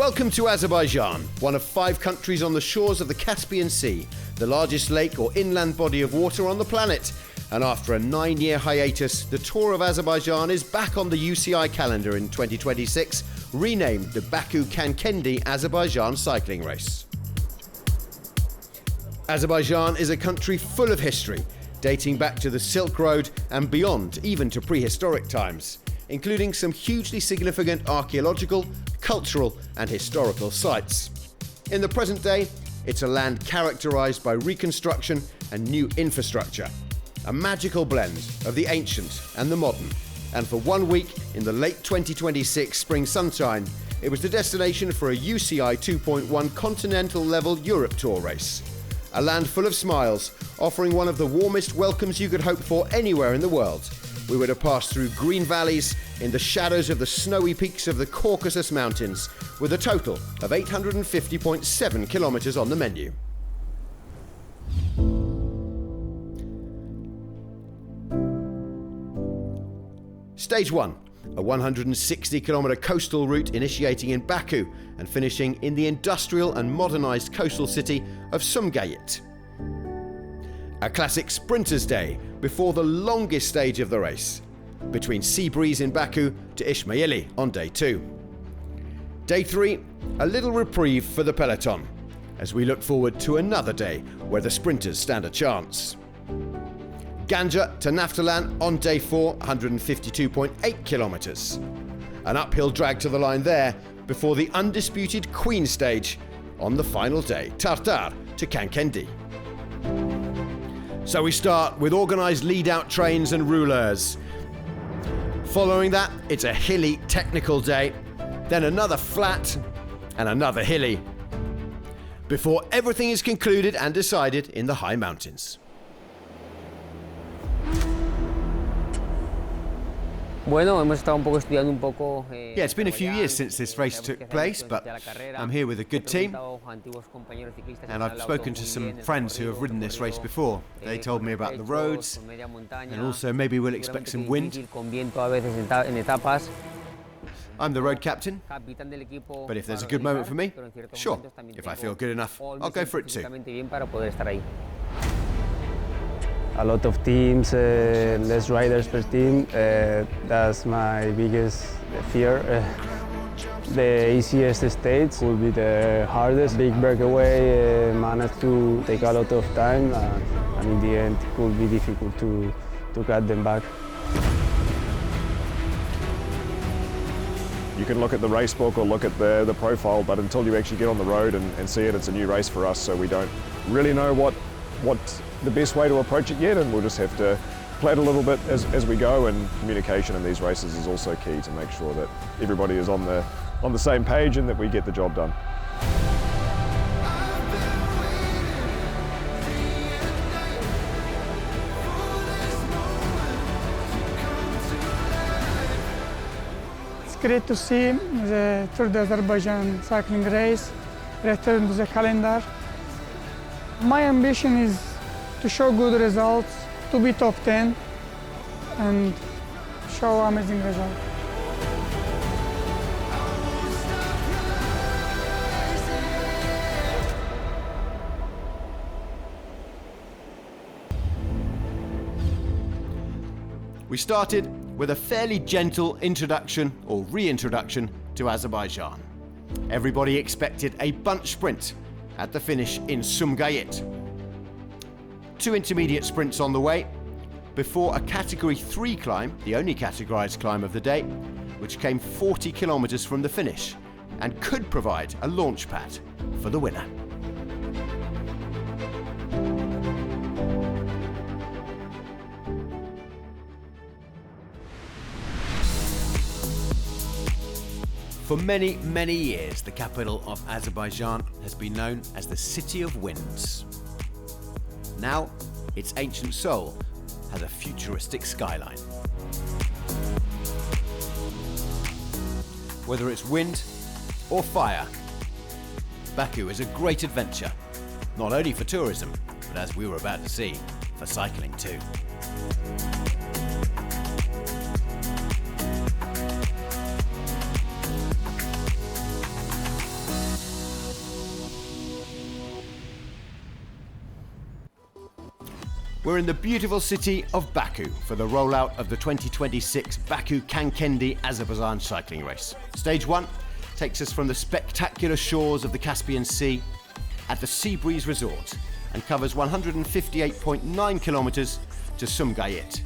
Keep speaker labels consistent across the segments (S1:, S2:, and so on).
S1: Welcome to Azerbaijan, one of 5 countries on the shores of the Caspian Sea, the largest lake or inland body of water on the planet. And after a 9-year hiatus, the Tour of Azerbaijan is back on the UCI calendar in 2026, renamed the Baku-Khankendi Azerbaijan cycling race. Azerbaijan is a country full of history, dating back to the Silk Road and beyond, even to prehistoric times, including some hugely significant archaeological, cultural and historical sites. In the present day, it's a land characterised by reconstruction and new infrastructure, a magical blend of the ancient and the modern. And for 1 week in the late 2026 spring sunshine, it was the destination for a UCI 2.1 continental level Europe Tour race. A land full of smiles, offering one of the warmest welcomes you could hope for anywhere in the world. We were to pass through green valleys in the shadows of the snowy peaks of the Caucasus Mountains, with a total of 850.7 kilometers on the menu. Stage 1, a 160-kilometer coastal route initiating in Baku and finishing in the industrial and modernized coastal city of Sumgayit. A classic sprinter's day before the longest stage of the race, between Sea Breeze in Baku to Ismayilli on day 2. Day 3, a little reprieve for the peloton, as we look forward to another day where the sprinters stand a chance. Ganja to Naftalan on day 4, 152.8 kilometers. An uphill drag to the line there before the undisputed Queen stage on the final day, Tartar to Khankendi. So we start with organised lead-out trains and rouleurs. Following that, it's a hilly technical day, then another flat and another hilly, before everything is concluded and decided in the high mountains.
S2: Yeah,
S1: it's been a few years since this race took place, but I'm here with a good team, and I've spoken to some friends who have ridden this race before. They told me about the roads, and also maybe we'll expect some wind. I'm the road captain, but if there's a good moment for me, sure, if I feel good enough, I'll go for it too.
S3: A lot of teams, less riders per team, that's my biggest fear. The easiest stage will be the hardest. Big breakaway managed to take a lot of time, and in the end it will be difficult to cut them back.
S4: You can look at the race book or look at the profile, but until you actually get on the road and see it, it's a new race for us, so we don't really know what the best way to approach it yet, and we'll just have to play it a little bit as we go, and communication in these races is also key to make sure that everybody is on the same page and that we get the job done.
S5: It's great to see the Tour de Azerbaijan cycling race return to the calendar. My ambition is to show good results, to be top 10 and show amazing results.
S1: We started with a fairly gentle introduction or reintroduction to Azerbaijan. Everybody expected a bunch sprint at the finish in Sumgayit. 2 intermediate sprints on the way, before a Category 3 climb, the only categorised climb of the day, which came 40 kilometres from the finish and could provide a launch pad for the winner. For many, many years, the capital of Azerbaijan has been known as the City of Winds. Now, its ancient soul has a futuristic skyline. Whether it's wind or fire, Baku is a great adventure, not only for tourism, but as we were about to see, for cycling too. We're in the beautiful city of Baku for the rollout of the 2026 Baku-Khankendi Azerbaijan cycling race. Stage 1 takes us from the spectacular shores of the Caspian Sea at the Seabreeze Resort and covers 158.9 kilometers to Sumgayit.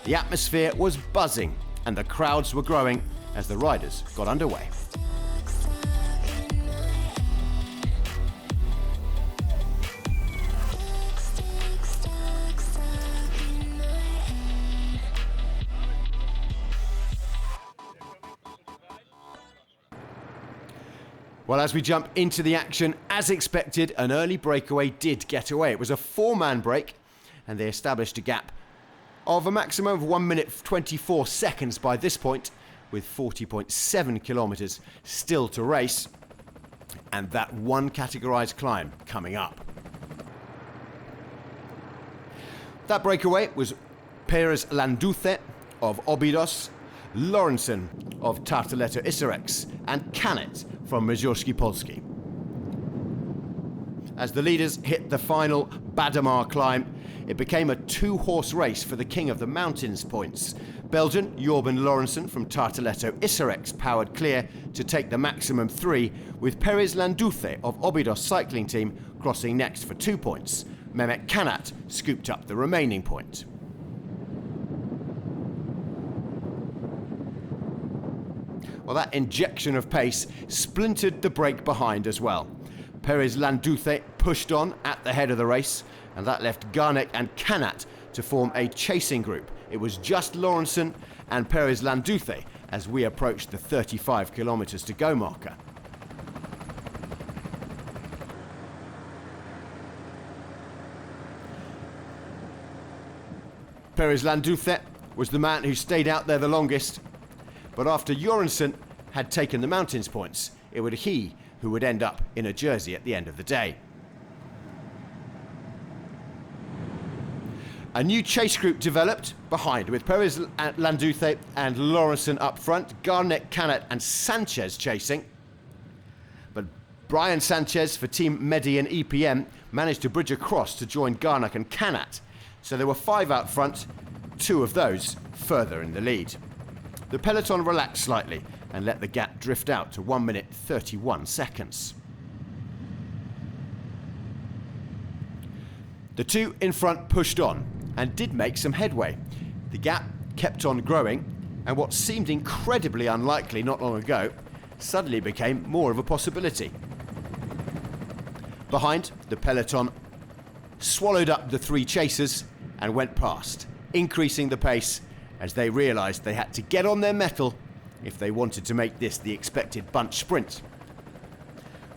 S1: The atmosphere was buzzing and the crowds were growing as the riders got underway. Well, as we jump into the action, as expected, an early breakaway did get away. It was a 4-man break, and they established a gap of a maximum of 1 minute 24 seconds by this point, with 40.7 kilometres still to race, and that one categorised climb coming up. That breakaway was Perez Landuthe of Obidos, Lorenzen of Tartar Isyreks, and Canet from Mingachevir Polski. As the leaders hit the final Badamar climb, it became a 2-horse race for the king of the mountains points. Belgian Jorben Lorenzen from Tartar Isyreks powered clear to take the maximum 3, with Perez Landuthe of Obidos cycling team crossing next for 2 points. Mehmet Kanat scooped up the remaining point. Well, that injection of pace splintered the break behind as well. Perez Landuthe pushed on at the head of the race, and that left Garnek and Kanat to form a chasing group. It was just Lorenzen and Perez Landuthe as we approached the 35 kilometres to go marker. Perez Landuthe was the man who stayed out there the longest, but after Lorenzen had taken the mountains points, it would he who would end up in a jersey at the end of the day. A new chase group developed behind, with Perez Landuthe and Lorenzen up front, Garnek, Canet and Sanchez chasing. But Brian Sanchez for Team Medi and EPM managed to bridge across to join Garnek and Canet. So there were 5 out front, 2 of those further in the lead. The peloton relaxed slightly and let the gap drift out to 1 minute 31 seconds. The 2 in front pushed on and did make some headway. The gap kept on growing, and what seemed incredibly unlikely not long ago suddenly became more of a possibility. Behind, the peloton swallowed up the 3 chasers and went past, increasing the pace as they realised they had to get on their mettle if they wanted to make this the expected bunch sprint.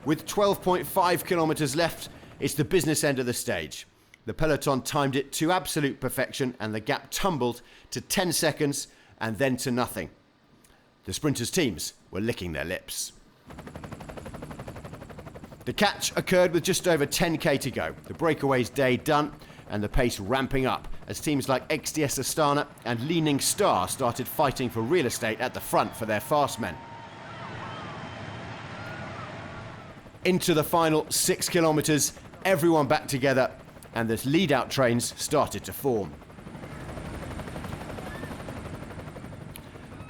S1: With 12.5 kilometres left, it's the business end of the stage. The peloton timed it to absolute perfection and the gap tumbled to 10 seconds and then to nothing. The sprinters' teams were licking their lips. The catch occurred with just over 10k to go. The breakaway's day done and the pace ramping up as teams like XDS Astana and Leaning Star started fighting for real estate at the front for their fast men. Into the final 6 kilometres, everyone back together, and the lead-out trains started to form.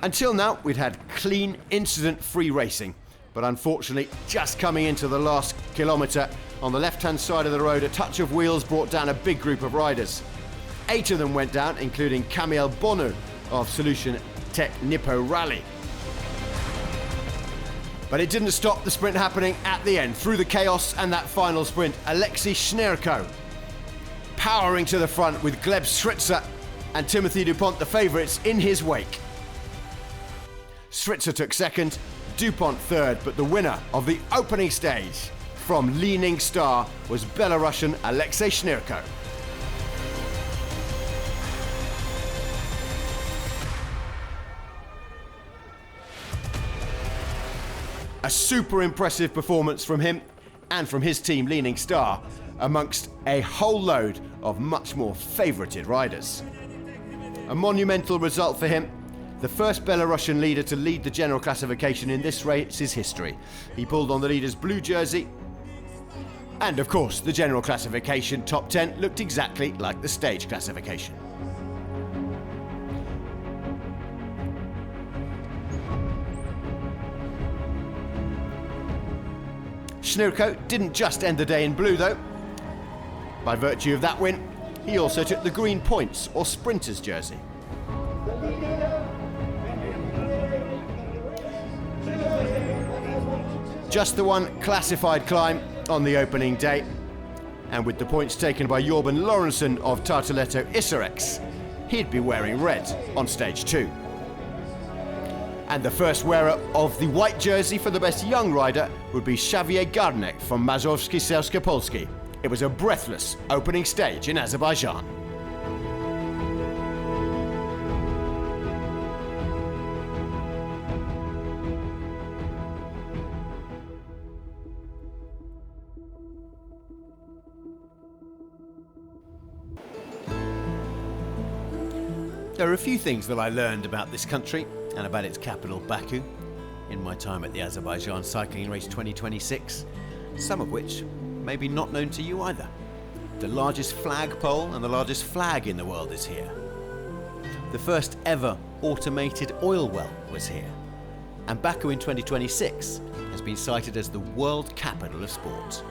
S1: Until now, we'd had clean, incident-free racing, but unfortunately, just coming into the last kilometre, on the left-hand side of the road, a touch of wheels brought down a big group of riders. 8 of them went down, including Kamil Bonu of Solution Tech Nippo Rally. But it didn't stop the sprint happening at the end. Through the chaos and that final sprint, Alexei Shnirko powering to the front with Gleb Stritzer and Timothy Dupont, the favourites, in his wake. Stritzer took second, Dupont third, but the winner of the opening stage from Leaning Star was Belarusian Alexei Shnirko. A super impressive performance from him and from his team Leaning Star amongst a whole load of much more favoured riders. A monumental result for him, the first Belarusian leader to lead the general classification in this race's history. He pulled on the leader's blue jersey And of course, the general classification top 10 looked exactly like the stage classification. Sznurko didn't just end the day in blue though. By virtue of that win, he also took the green points or sprinter's jersey. Just the one classified climb on the opening day, and with the points taken by Jorben Lorentzen of Tartaletto Isarex, he'd be wearing red on stage 2. And the first wearer of the white jersey for the best young rider would be Xavier Garnek from Mazowskie Selske Polski. It was a breathless opening stage in Azerbaijan. There are a few things that I learned about this country and about its capital, Baku, in my time at the Azerbaijan Cycling Race 2026, some of which may be not known to you either. The largest flagpole and the largest flag in the world is here. The first ever automated oil well was here. And Baku in 2026 has been cited as the world capital of sport.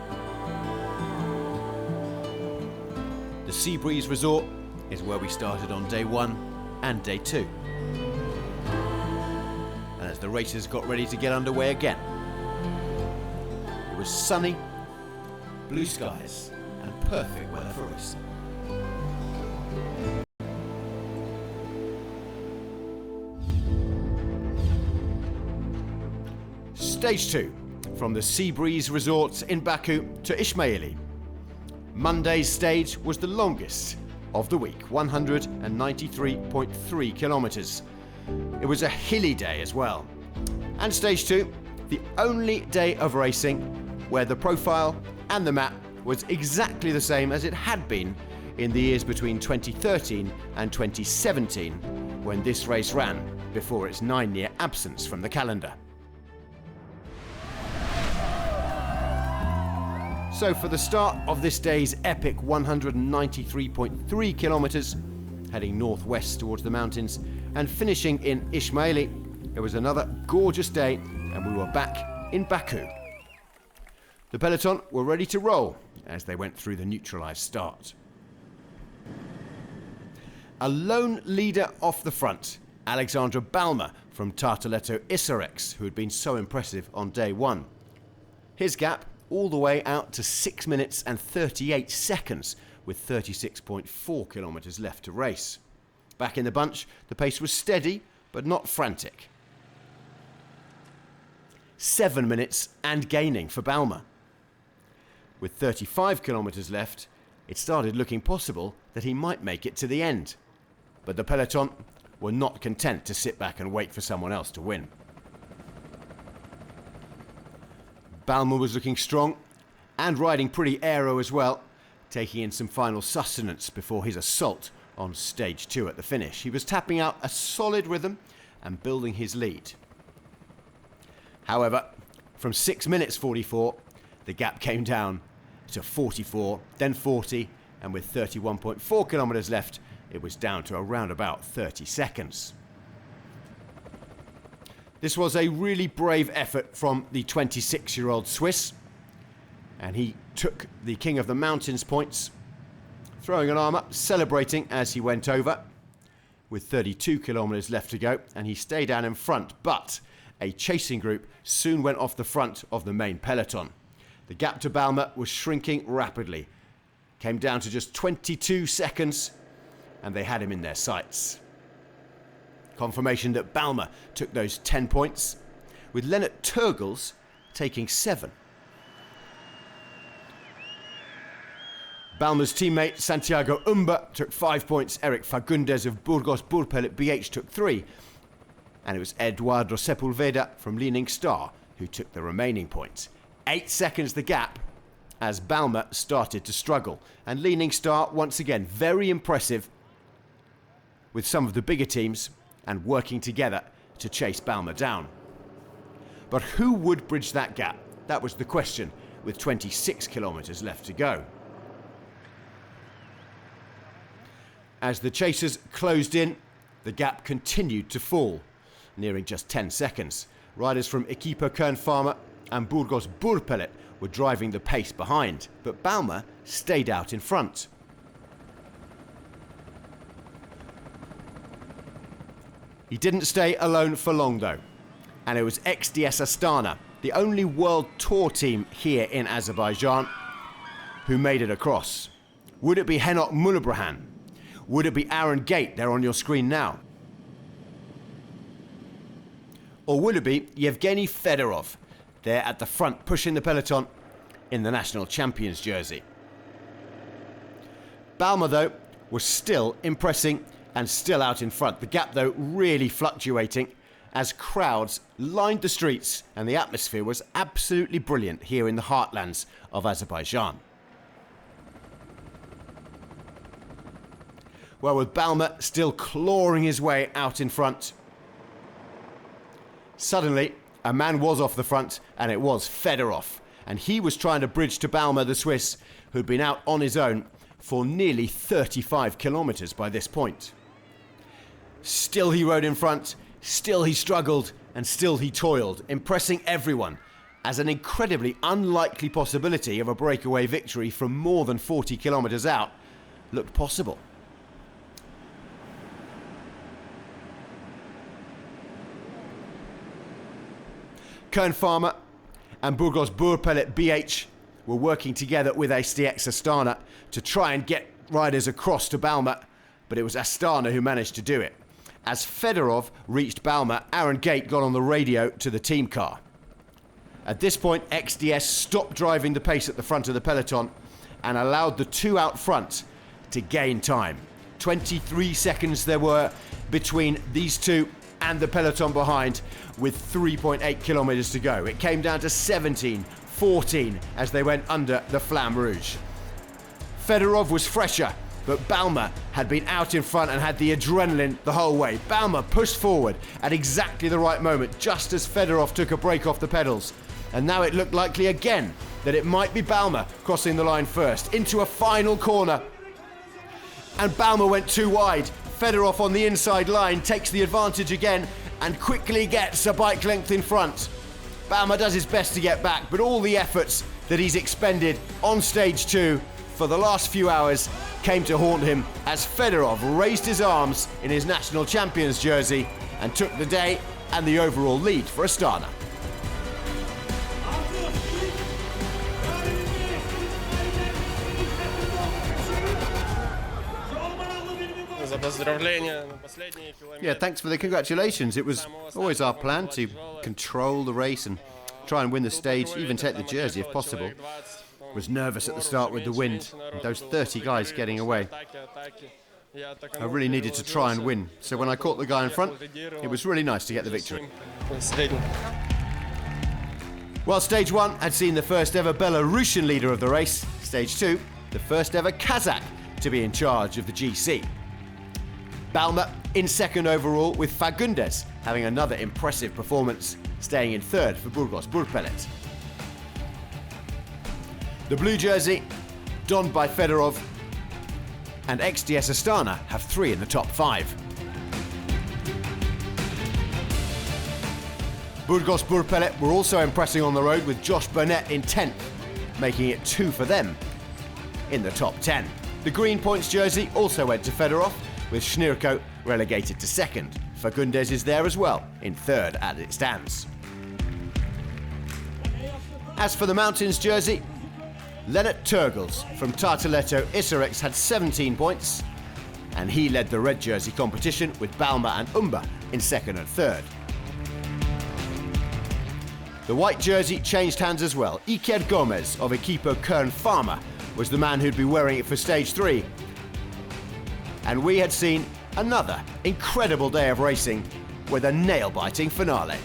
S1: The Seabreeze Resort is where we started on day 1 and day 2. And as the races got ready to get underway again, it was sunny, blue skies, and perfect weather for racing. Stage 2, from the Seabreeze Resort in Baku to Ismayilli. Monday's stage was the longest of the week, 193.3 kilometers. It was a hilly day as well. And stage 2, the only day of racing where the profile and the map was exactly the same as it had been in the years between 2013 and 2017, when this race ran before its 9-year absence from the calendar. So for the start of this day's epic 193.3 kilometers, heading northwest towards the mountains and finishing in Ismayilli, it was another gorgeous day and we were back in Baku. The peloton were ready to roll as they went through the neutralized start. A lone leader off the front, Alexandra Balmer from Tartaletto Isarex, who had been so impressive on day 1. His gap all the way out to 6 minutes and 38 seconds with 36.4 kilometers left to race. Back in the bunch, the pace was steady but not frantic. 7 minutes and gaining for Balmer. With 35 kilometers left, it started looking possible that he might make it to the end. But the peloton were not content to sit back and wait for someone else to win. Balmer was looking strong and riding pretty aero as well, taking in some final sustenance before his assault on stage 2 at the finish. He was tapping out a solid rhythm and building his lead. However, from 6 minutes 44, the gap came down to 44, then 40, and with 31.4 kilometers left, it was down to around about 30 seconds. This was a really brave effort from the 26-year-old Swiss, and he took the King of the Mountains points, throwing an arm up, celebrating as he went over, with 32 kilometers left to go, and he stayed down in front, but a chasing group soon went off the front of the main peloton. The gap to Balmer was shrinking rapidly, came down to just 22 seconds, and they had him in their sights. Confirmation that Balmer took those 10 points, with Lennart Turgels taking 7. Balmer's teammate Santiago Umba took 5 points, Eric Fagundes of Burgos Burpelet BH took 3, and it was Eduardo Sepulveda from Leaning Star who took the remaining points. 8 seconds the gap as Balmer started to struggle, and Leaning Star once again very impressive with some of the bigger teams and working together to chase Balmer down. But who would bridge that gap? That was the question, with 26 kilometres left to go. As the chasers closed in, the gap continued to fall, nearing just 10 seconds. Riders from Equipa Kern-Pharma and Burgos Burpelet were driving the pace behind, but Balma stayed out in front. He didn't stay alone for long though, and it was XDS Astana, the only World Tour team here in Azerbaijan, who made it across. Would it be Henok Mulibrahan? Would it be Aaron Gate there on your screen now? Or would it be Yevgeny Fedorov there at the front pushing the peloton in the national champions jersey? Balma though was still impressing and still out in front. The gap though really fluctuating as crowds lined the streets and the atmosphere was absolutely brilliant here in the heartlands of Azerbaijan. Well, with Balma still clawing his way out in front, suddenly a man was off the front, and it was Fedorov. And he was trying to bridge to Balma, the Swiss, who'd been out on his own for nearly 35 kilometres by this point. Still he rode in front, still he struggled, and still he toiled, impressing everyone as an incredibly unlikely possibility of a breakaway victory from more than 40 kilometres out looked possible. Kern-Pharma and Burgos Burpelet BH were working together with STX Astana to try and get riders across to Balma, but it was Astana who managed to do it. As Fedorov reached Balma, Aaron Gate got on the radio to the team car. At this point, XDS stopped driving the pace at the front of the peloton and allowed the two out front to gain time. 23 seconds there were between these two and the peloton behind, with 3.8 kilometres to go. It came down to 17, 14 as they went under the Flamme Rouge. Fedorov was fresher, but Balma had been out in front and had the adrenaline the whole way. Balma pushed forward at exactly the right moment, just as Fedorov took a break off the pedals. And now it looked likely again that it might be Balma crossing the line first, into a final corner. And Balma went too wide. Fedorov on the inside line takes the advantage again and quickly gets a bike length in front. Balma does his best to get back, but all the efforts that he's expended on stage 2 for the last few hours came to haunt him as Fedorov raised his arms in his national champions jersey and took the day and the overall lead for Astana. Yeah, thanks for the congratulations. It was always our plan to control the race and try and win the stage, even take the jersey if possible. Was nervous at the start with the wind and those 30 guys getting away. I really needed to try and win, so when I caught the guy in front, it was really nice to get the victory. While stage 1 had seen the first ever Belarusian leader of the race, stage 2, the first ever Kazakh to be in charge of the GC. Balma in second overall, with Fagundes having another impressive performance, staying in third for Burgos Burpelet. The blue jersey, donned by Fedorov, and XDS Astana have 3 in the top 5. Burgos Burpelet were also impressing on the road, with Josh Burnett in 10th, making it 2 for them in the top 10. The green points jersey also went to Fedorov, with Schnirko relegated to 2nd. Fagundes is there as well, in 3rd as it stands. As for the mountains jersey, Lennart Turgels from Tartaletto Isarex had 17 points, and he led the red jersey competition with Balma and Umba in 2nd and 3rd. The white jersey changed hands as well. Iker Gomez of Equipa Kern-Pharma was the man who'd be wearing it for stage 3. And we had seen another incredible day of racing with a nail-biting finale.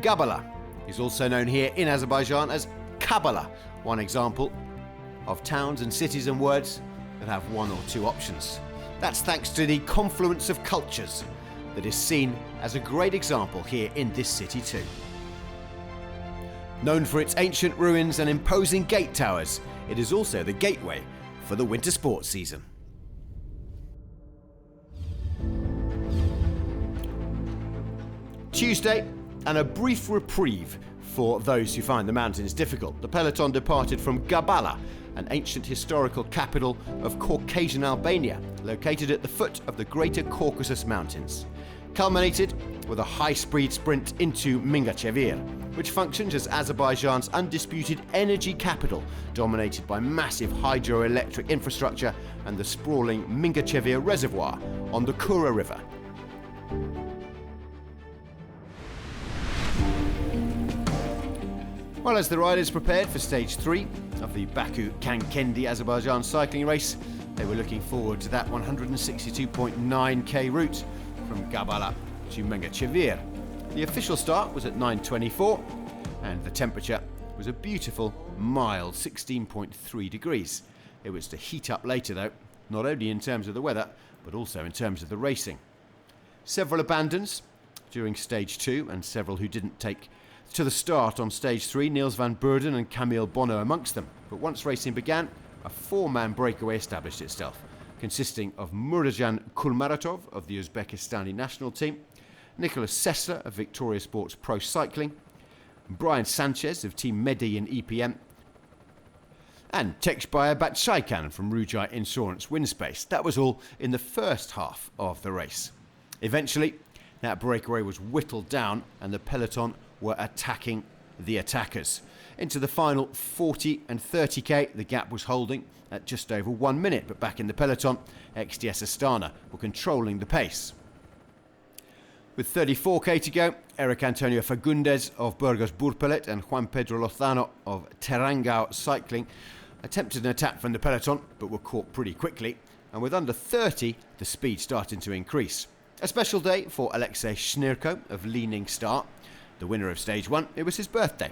S1: Gabala is also known here in Azerbaijan as Gabala, one example of towns and cities and words that have one or two options. That's thanks to the confluence of cultures that is seen as a great example here in this city too. Known for its ancient ruins and imposing gate towers, it is also the gateway for the winter sports season. Tuesday, and a brief reprieve for those who find the mountains difficult. The peloton departed from Gabala, an ancient historical capital of Caucasian Albania, located at the foot of the Greater Caucasus Mountains. Culminated with a high-speed sprint into Mingachevir, which functions as Azerbaijan's undisputed energy capital, dominated by massive hydroelectric infrastructure and the sprawling Mingachevir Reservoir on the Kura River. Well, as the riders prepared for stage 3 of the Baku-Khankendi Azerbaijan cycling race, they were looking forward to that 162.9k route from Gabala to Mingachevir. The official start was at 9:24 and the temperature was a beautiful, mild 16.3 degrees. It was to heat up later though, not only in terms of the weather, but also in terms of the racing. Several abandons during stage 2 and several who didn't take to the start on stage 3, Niels van Beurden and Camille Bonneau amongst them. But once racing began, a 4-man breakaway established itself, consisting of Murdajan Kulmaratov of the Uzbekistani national team, Nicholas Sessler of Victoria Sports Pro Cycling, Brian Sanchez of Team Medi in EPM, and Tekshbaya Batshaikan from Rujai Insurance Windspace. That was all in the first half of the race. Eventually, that breakaway was whittled down and the peloton were attacking the attackers. Into the final 40 and 30k, the gap was holding at just over 1 minute, but back in the peloton, XDS Astana were controlling the pace. With 34k to go, Eric Antonio Fagundes of Burgos Burpelet and Juan Pedro Lozano of Terangao Cycling attempted an attack from the peloton, but were caught pretty quickly, and with under 30, the speed started to increase. A special day for Alexei Shnirko of Leaning Star, the winner of stage 1. It was his birthday.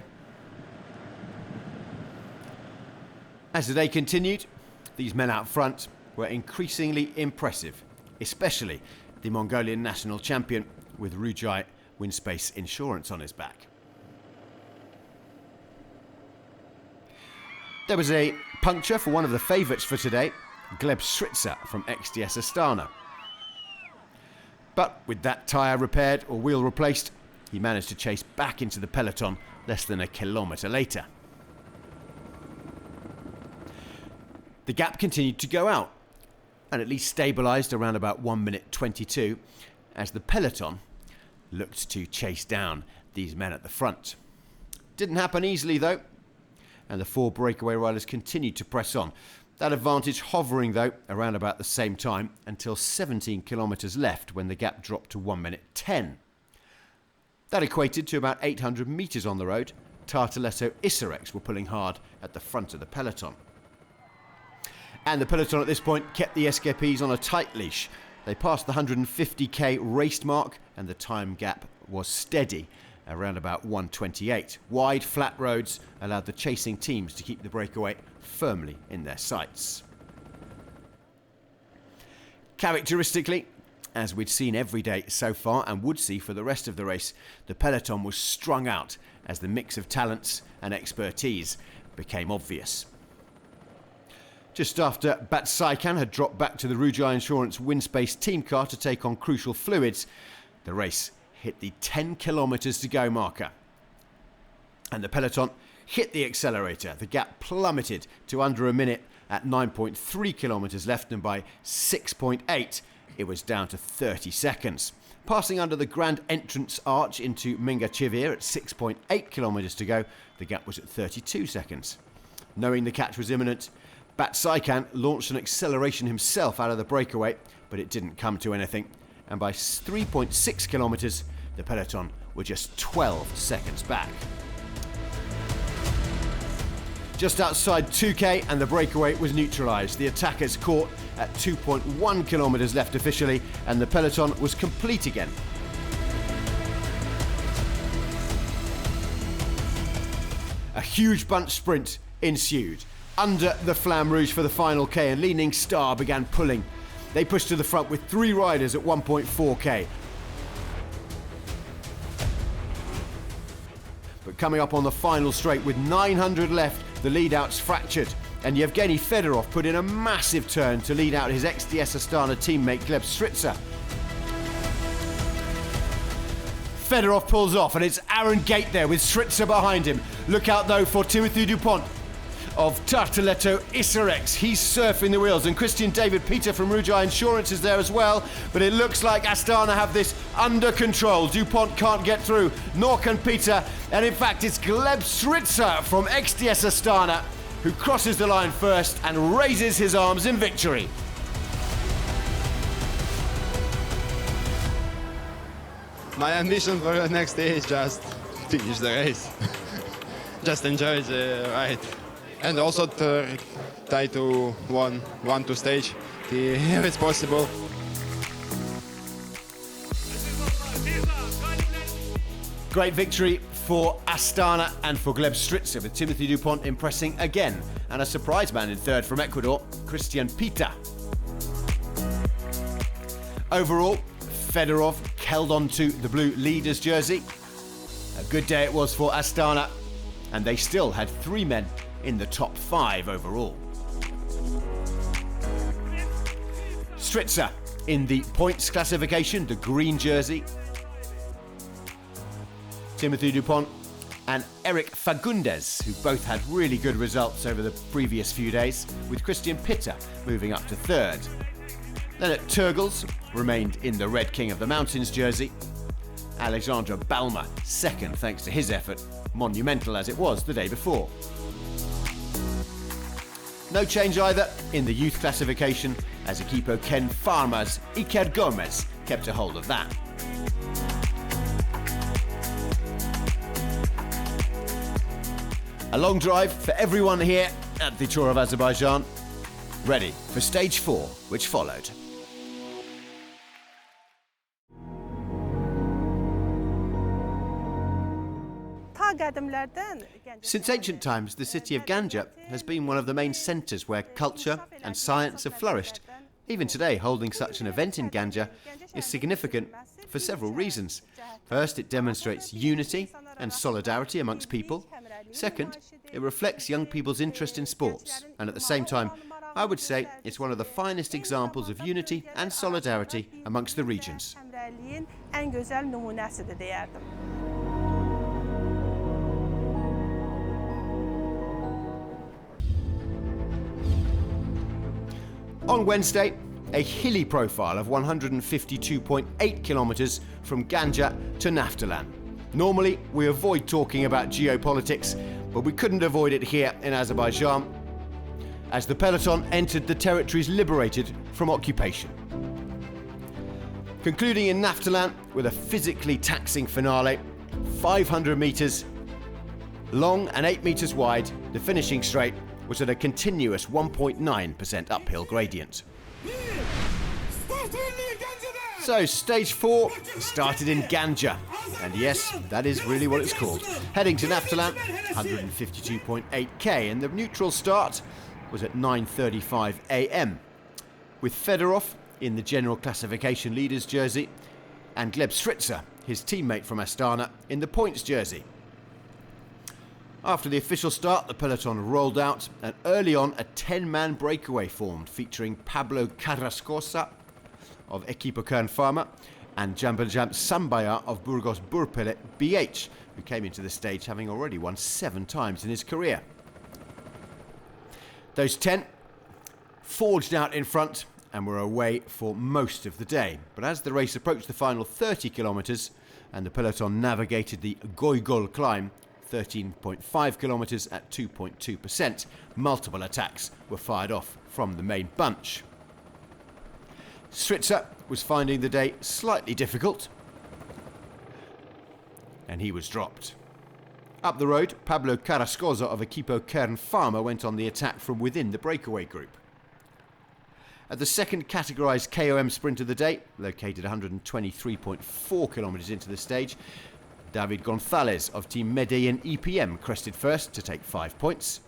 S1: As the day continued, these men out front were increasingly impressive, especially the Mongolian national champion with Rujai Windspace Insurance on his back. There was a puncture for one of the favourites for today, Gleb Sritsa from XDS Astana. But with that tyre repaired or wheel replaced, he managed to chase back into the peloton less than a kilometre later. The gap continued to go out and at least stabilised around about 1 minute 22 as the peloton looked to chase down these men at the front. Didn't happen easily though, and the 4 breakaway riders continued to press on. That advantage hovering though around about the same time until 17 kilometres left when the gap dropped to 1 minute 10. That equated to about 800 metres on the road. Tartar Isarex were pulling hard at the front of the peloton. And the peloton at this point kept the SKPs on a tight leash. They passed the 150k raced mark and the time gap was steady around about 1:28. Wide, flat roads allowed the chasing teams to keep the breakaway firmly in their sights. Characteristically, as we'd seen every day so far and would see for the rest of the race, the peloton was strung out as the mix of talents and expertise became obvious. Just after Batshaikan had dropped back to the Rujai Insurance Windspace team car to take on crucial fluids, the race hit the 10 kilometres to go marker. And the peloton hit the accelerator. The gap plummeted to under a minute at 9.3 kilometres left, and by 6.8 it was down to 30 seconds. Passing under the grand entrance arch into Mingachevir at 6.8 kilometres to go, the gap was at 32 seconds. Knowing the catch was imminent, Batshaikan launched an acceleration himself out of the breakaway, but it didn't come to anything. And by 3.6 kilometres, the peloton were just 12 seconds back. Just outside 2k and the breakaway was neutralised. The attackers caught at 2.1 kilometres left officially, and the peloton was complete again. A huge bunch sprint ensued. Under the Flamme Rouge for the final K, and Leaning Star began pulling. They pushed to the front with 3 riders at 1.4K. But coming up on the final straight with 900 left, the lead-outs fractured, and Yevgeny Fedorov put in a massive turn to lead out his XDS Astana teammate Gleb Stritzer. Fedorov pulls off, and it's Aaron Gate there with Stritzer behind him. Look out though for Timothy Dupont of Tartaletto Isarex. He's surfing the wheels, and Christian David Peter from Rujai Insurance is there as well, but it looks like Astana have this under control. Dupont can't get through, nor can Peter, and in fact it's Gleb Stritzer from XDS Astana who crosses the line first and raises his arms in victory.
S2: My ambition for the next day is just finish the race. Just enjoy the ride. And also to try to one to stage if it's possible.
S1: Great victory for Astana and for Gleb Stritzer, with Timothy Dupont impressing again, and a surprise man in third from Ecuador, Christian Peter. Overall, Fedorov held on to the blue leader's jersey. A good day it was for Astana, and they still had 3 men in the top 5 overall. Stritzer in the points classification, the green jersey. Timothy Dupont and Eric Fagundes, who both had really good results over the previous few days, with Christian Pitter moving up to 3rd. Then at Turgles, remained in the Red King of the Mountains jersey. Alexandre Balma 2nd, thanks to his effort, monumental as it was the day before. No change either in the youth classification, as Equipo Ken Farmer's Iker Gomez kept a hold of that. A long drive for everyone here at the Tour of Azerbaijan, ready for stage 4, which followed. Since ancient times, the city of Ganja has been one of the main centres where culture and science have flourished. Even today, holding such an event in Ganja is significant for several reasons. First, it demonstrates unity and solidarity amongst people. Second, it reflects young people's interest in sports. And at the same time, I would say it's one of the finest examples of unity and solidarity amongst the regions. On Wednesday, a hilly profile of 152.8 kilometres from Ganja to Naftalan. Normally, we avoid talking about geopolitics, but we couldn't avoid it here in Azerbaijan, as the peloton entered the territories liberated from occupation. Concluding in Naftalan with a physically taxing finale, 500 metres long and 8 metres wide, the finishing straight was at a continuous 1.9% uphill gradient. So stage 4 started in Ganja, and yes, that is really what it's called. Heading to Naftalan, 152.8k, and the neutral start was at 9:35 a.m. with Fedorov in the general classification leaders jersey and Gleb Stritzer, his teammate from Astana, in the points jersey. After the official start, the peloton rolled out, and early on a 10-man breakaway formed, featuring Pablo Carrascosa of Equipo Kern Pharma and Jambaljam Sambaya of Burgos Burpele BH, who came into the stage having already won 7 times in his career. Those 10 forged out in front and were away for most of the day. But as the race approached the final 30 kilometres and the peloton navigated the Goygol climb, 13.5 kilometres at 2.2%, multiple attacks were fired off from the main bunch. Stritzer was finding the day slightly difficult, and he was dropped. Up the road, Pablo Carrascosa of Equipo Kern Pharma went on the attack from within the breakaway group. At the second categorised KOM sprint of the day, located 123.4 kilometres into the stage, David Gonzalez of Team Medellin EPM crested first to take 5 points.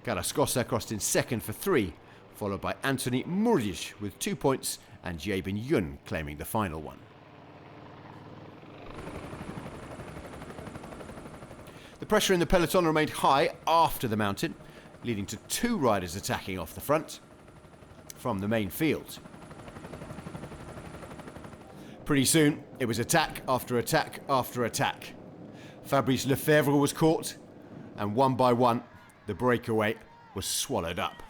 S1: Carrascosa crossed in second for 3, followed by Anthony Murdic with 2 points and Jabin Yun claiming the final one. The pressure in the peloton remained high after the mountain, leading to 2 riders attacking off the front from the main field. Pretty soon, it was attack after attack after attack. Fabrice Lefebvre was caught, and one by one, the breakaway was swallowed up.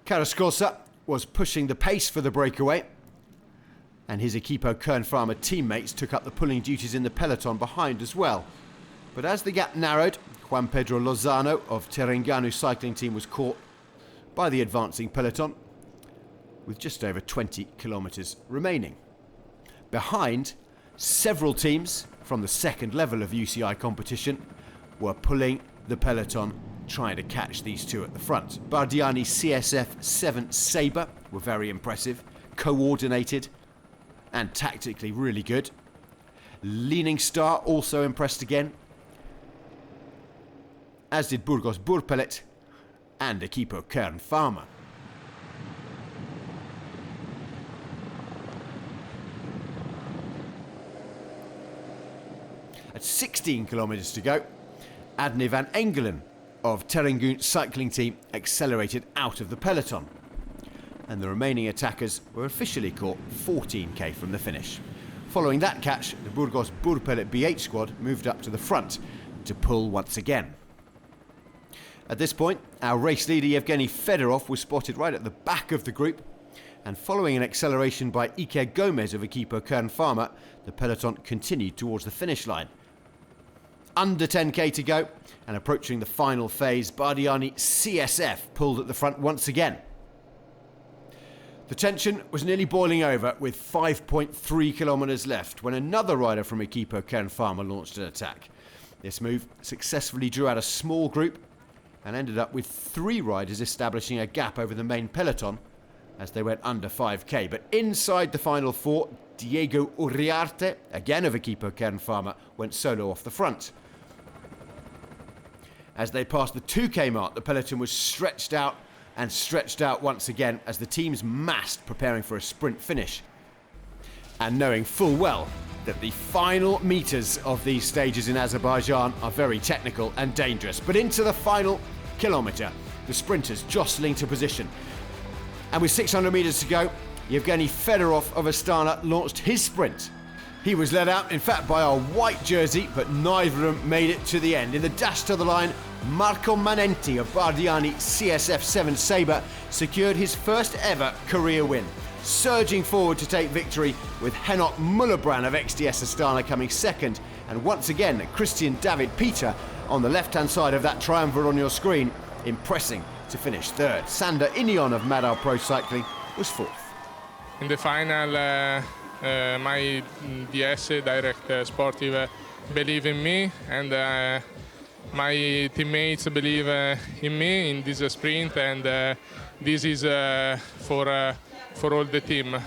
S1: Carrascosa was pushing the pace for the breakaway, and his Equipo Kern Pharma teammates took up the pulling duties in the peloton behind as well. But as the gap narrowed, Juan Pedro Lozano of Terengganu cycling team was caught by the advancing peloton with just over 20 kilometres remaining. Behind, several teams from the second level of UCI competition were pulling the peloton, trying to catch these two at the front. Bardiani CSF 7 Sabre were very impressive, coordinated and tactically really good. Leaning Star also impressed again, as did Burgos Burpelet and Equipo Kern Pharma. At 16 kilometres to go, Adne van Engelen of Terengganu cycling team accelerated out of the peloton, and the remaining attackers were officially caught 14k from the finish. Following that catch, the Burgos Burpelet BH squad moved up to the front to pull once again. At this point, our race leader Yevgeny Fedorov was spotted right at the back of the group, and following an acceleration by Iker Gomez of Equipo Kern Pharma, the peloton continued towards the finish line. Under 10k to go, and approaching the final phase, Bardiani CSF pulled at the front once again. The tension was nearly boiling over with 5.3 kilometres left when another rider from Equipo Kern Pharma launched an attack. This move successfully drew out a small group and ended up with 3 riders establishing a gap over the main peloton as they went under 5k. But inside the final 4, Diego Uriarte, again of Equipo Kern Pharma, went solo off the front. As they passed the 2k mark, the peloton was stretched out once again as the teams massed, preparing for a sprint finish. And knowing full well that the final metres of these stages in Azerbaijan are very technical and dangerous. But into the final kilometre, the sprinters jostling to position. And with 600 metres to go, Yevgeny Fedorov of Astana launched his sprint. He was led out, in fact, by our white jersey, but neither of them made it to the end. In the dash to the line, Marco Manenti of Bardiani CSF 7 Sabre secured his first ever career win, surging forward to take victory with Henok Mullerbrand of XDS Astana coming second, and once again Christian David Peter on the left-hand side of that triumvirate on your screen, impressing to finish third. Sander Inion of Madar Pro Cycling was fourth.
S6: In the final, my DS, Direct Sportive, believe in me, and my teammates believe in me in this sprint, and this is for all the team.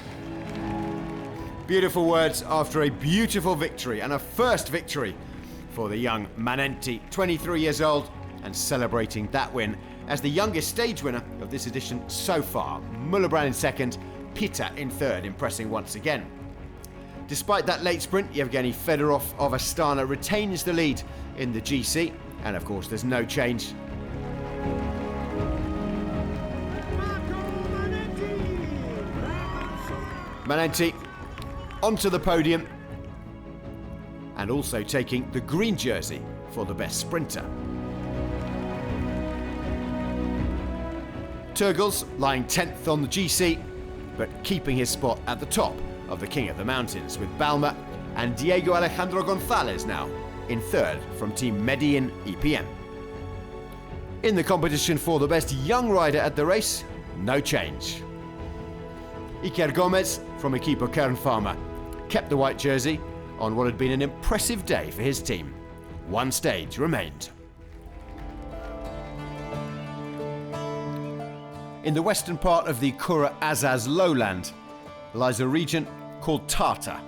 S1: Beautiful words after a beautiful victory, and a first victory for the young Manenti, 23 years old, and celebrating that win as the youngest stage winner of this edition so far. Mullerbrand in second, Peter in third, impressing once again. Despite that late sprint, Yevgeny Fedorov of Astana retains the lead in the GC, and of course there's no change. Manenti onto the podium, and also taking the green jersey for the best sprinter. Turgles lying 10th on the GC, but keeping his spot at the top of the King of the Mountains, with Balma and Diego Alejandro Gonzalez now in third from Team Medellin EPM. In the competition for the best young rider at the race, no change. Iker Gomez from equipo Kernfarmer, kept the white jersey on what had been an impressive day for his team. One stage remained. In the western part of the Kura-Azaz lowland lies a region called Tartar,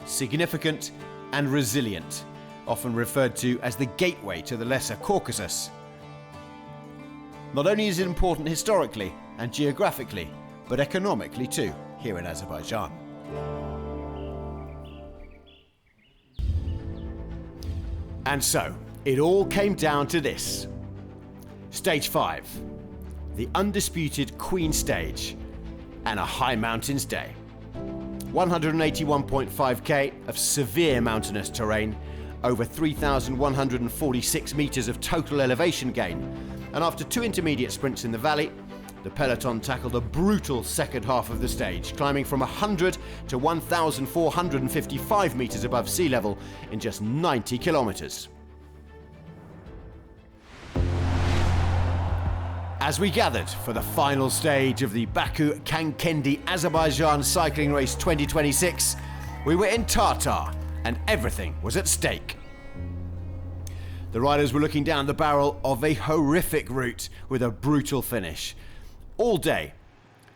S1: significant and resilient, often referred to as the gateway to the Lesser Caucasus. Not only is it important historically and geographically, but economically too, here in Azerbaijan. And so, it all came down to this. Stage 5, the undisputed Queen Stage, and a high mountains day. 181.5k of severe mountainous terrain, over 3,146 metres of total elevation gain, and after 2 intermediate sprints in the valley, the peloton tackled a brutal second half of the stage, climbing from 100 to 1,455 metres above sea level in just 90 kilometres. As we gathered for the final stage of the Baku-Khankendi Azerbaijan Cycling Race 2026, we were in Tartar and everything was at stake. The riders were looking down the barrel of a horrific route with a brutal finish. All day,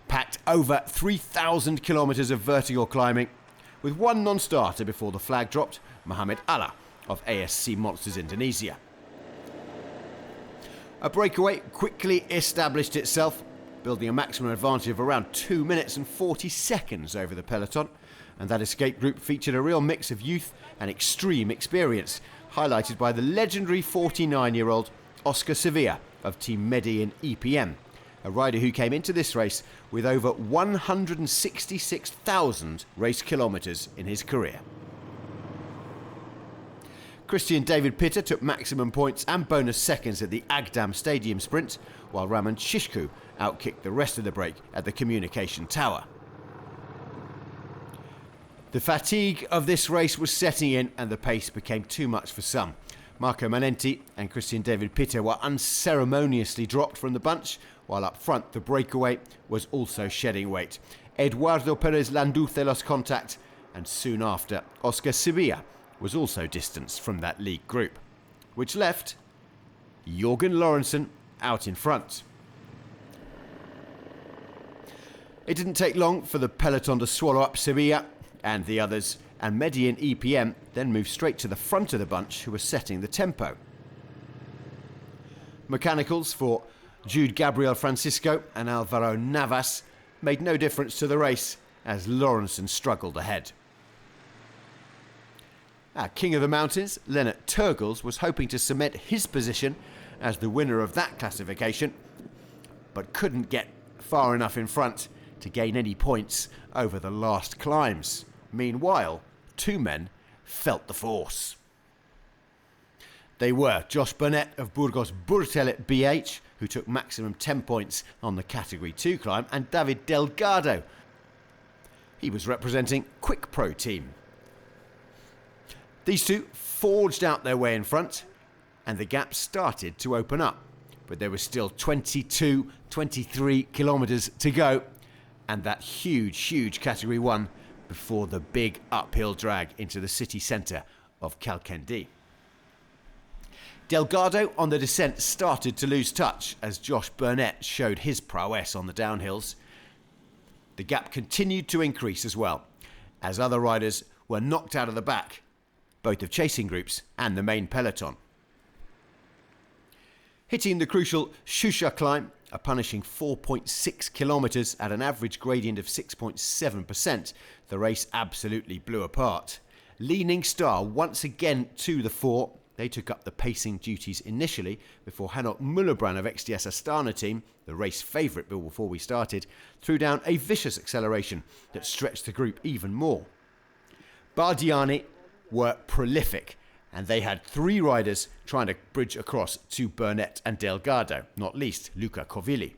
S1: packed over 3,000 kilometres of vertical climbing, with one non-starter before the flag dropped, Mohamed Allah of ASC Monsters Indonesia. A breakaway quickly established itself, building a maximum advantage of around 2 minutes and 40 seconds over the peloton, and that escape group featured a real mix of youth and extreme experience, highlighted by the legendary 49-year-old Oscar Sevilla of Team Medellin EPM, a rider who came into this race with over 166,000 race kilometres in his career. Christian David Pitter took maximum points and bonus seconds at the Agdam Stadium sprint, while Raman Shishku outkicked the rest of the break at the communication tower. The fatigue of this race was setting in and the pace became too much for some. Marco Manenti and Christian David Pitter were unceremoniously dropped from the bunch, while up front the breakaway was also shedding weight. Eduardo Perez Landuce lost contact, and soon after Oscar Sevilla was also distanced from that league group, which left Jorgen Lorentzen out in front. It didn't take long for the peloton to swallow up Sevilla and the others, and Medellin EPM then moved straight to the front of the bunch, who were setting the tempo. Mechanicals for Jude Gabriel Francisco and Alvaro Navas made no difference to the race as Lorentzen struggled ahead. Our King of the Mountains, Lennart Turgels, was hoping to cement his position as the winner of that classification, but couldn't get far enough in front to gain any points over the last climbs. Meanwhile, 2 men felt the force. They were Josh Burnett of Burgos Burtelet BH, who took maximum 10 points on the Category 2 climb, and David Delgado. He was representing Quick Pro Team. These two forged out their way in front, and the gap started to open up. But there was still 23 kilometres to go, and that huge Category 1 before the big uphill drag into the city centre of Khankendi. Delgado on the descent started to lose touch as Josh Burnett showed his prowess on the downhills. The gap continued to increase as well, as other riders were knocked out of the back, both of chasing groups and the main peloton. Hitting the crucial Shusha climb, a punishing 4.6 kilometres at an average gradient of 6.7%, the race absolutely blew apart. Leaning Star once again to the fore. They took up the pacing duties initially before Hanok Mullerbrand of XDS Astana team, the race favourite before we started, threw down a vicious acceleration that stretched the group even more. Bardiani were prolific, and they had 3 riders trying to bridge across to Burnett and Delgado, not least Luka Kovili.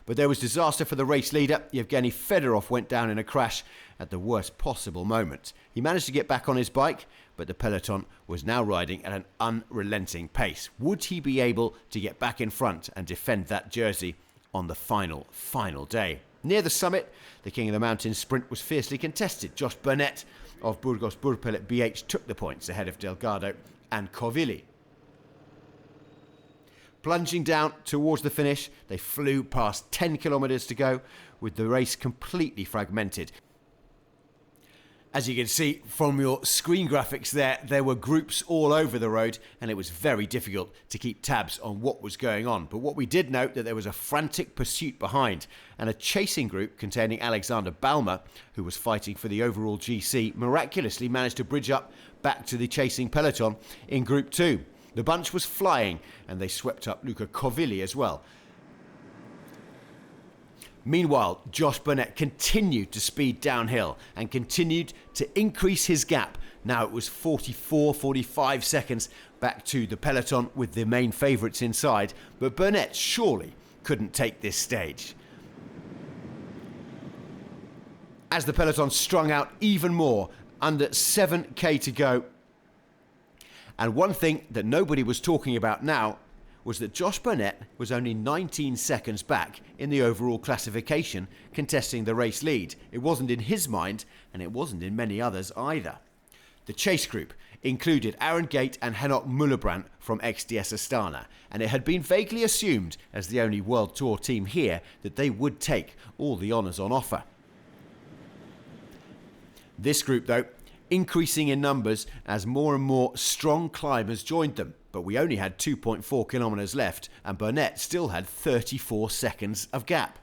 S1: But there was disaster for the race leader. Yevgeny Fedorov went down in a crash at the worst possible moment. He managed to get back on his bike, but the peloton was now riding at an unrelenting pace. Would he be able to get back in front and defend that jersey on the final day? Near the summit, the King of the Mountains sprint was fiercely contested. Josh Burnett of Burgos Burpil BH took the points ahead of Delgado and Covilli. Plunging down towards the finish, they flew past 10 kilometres to go, with the race completely fragmented. As you can see from your screen graphics there were groups all over the road, and it was very difficult to keep tabs on what was going on. But what we did note that there was a frantic pursuit behind, and a chasing group containing Alexander Balmer, who was fighting for the overall GC, miraculously managed to bridge up back to the chasing peloton in Group 2. The bunch was flying, and they swept up Luca Covilli as well. Meanwhile, Josh Burnett continued to speed downhill and continued to increase his gap. Now it was 45 seconds back to the peloton with the main favourites inside, but Burnett surely couldn't take this stage. As the peloton strung out even more, under 7k to go. And one thing that nobody was talking about now was that Josh Burnett was only 19 seconds back in the overall classification, contesting the race lead. It wasn't in his mind, and it wasn't in many others either. The chase group included Aaron Gate and Henok Mullebrand from XDS Astana, and it had been vaguely assumed, as the only World Tour team here, that they would take all the honours on offer. This group, though, increasing in numbers as more and more strong climbers joined them. But we only had 2.4 kilometres left, and Burnett still had 34 seconds of gap.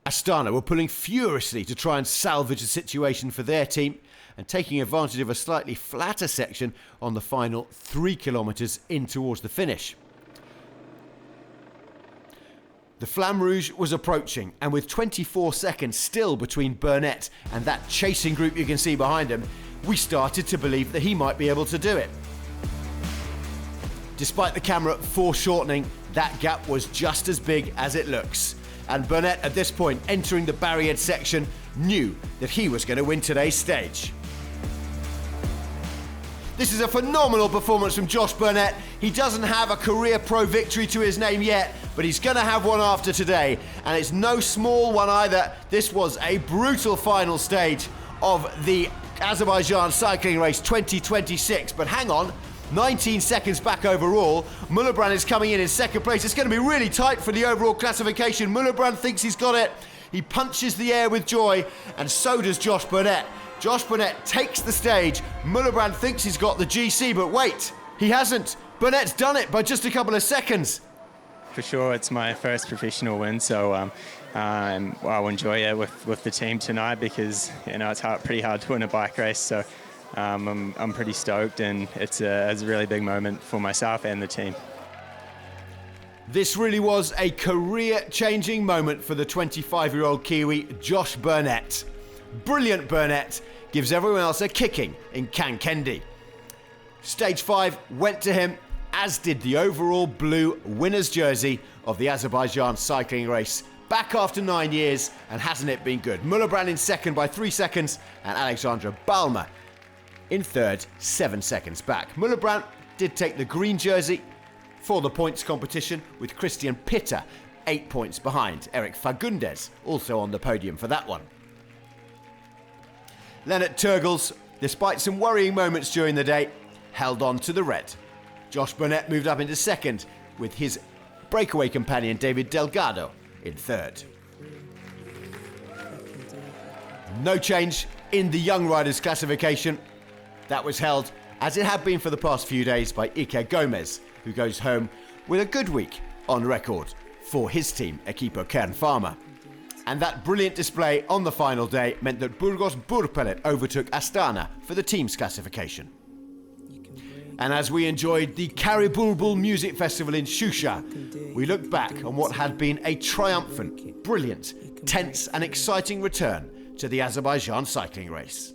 S1: Astana were pulling furiously to try and salvage the situation for their team, and taking advantage of a slightly flatter section on the final 3 kilometres in towards the finish. The Flamme Rouge was approaching, and with 24 seconds still between Burnett and that chasing group you can see behind him, we started to believe that he might be able to do it. Despite the camera foreshortening, that gap was just as big as it looks. And Burnett, at this point, entering the barriered section, knew that he was going to win today's stage. This is a phenomenal performance from Josh Burnett. He doesn't have a career pro victory to his name yet, but he's going to have one after today. And it's no small one either. This was a brutal final stage of the Azerbaijan cycling race 2026. But hang on. 19 seconds back overall. Mullebrand is coming in second place. It's going to be really tight for the overall classification. Mullebrand thinks he's got it. He punches the air with joy, and so does Josh Burnett. Josh Burnett takes the stage. Mullebrand thinks he's got the GC, but wait, he hasn't. Burnett's done it by just a couple of seconds.
S7: For sure, it's my first professional win, so I'll enjoy it with the team tonight, because it's pretty hard to win a bike race. So I'm pretty stoked, and it's a really big moment for myself and the team.
S1: This really was a career-changing moment for the 25-year-old Kiwi, Josh Burnett. Brilliant Burnett gives everyone else a kicking in Khankendi. Stage 5 went to him, as did the overall blue winner's jersey of the Azerbaijan cycling race. Back after 9 years, and hasn't it been good? Mullebrand in second by 3 seconds, and Alexandra Balmer in third, 7 seconds back. Mullebrand did take the green jersey for the points competition, with Christian Pitter 8 points behind. Eric Fagundes also on the podium for that one. Lennart Turgels, despite some worrying moments during the day, held on to the red. Josh Burnett moved up into second, with his breakaway companion David Delgado in third. No change in the young riders classification. That was held, as it had been for the past few days, by Iker Gomez, who goes home with a good week on record for his team, Equipo Kern Pharma. And that brilliant display on the final day meant that Burgos Burpil overtook Astana for the team's classification. And as we enjoyed the Karibulbul Music Festival in Shusha, we looked back on what had been a triumphant, brilliant, tense and exciting return to the Azerbaijan cycling race.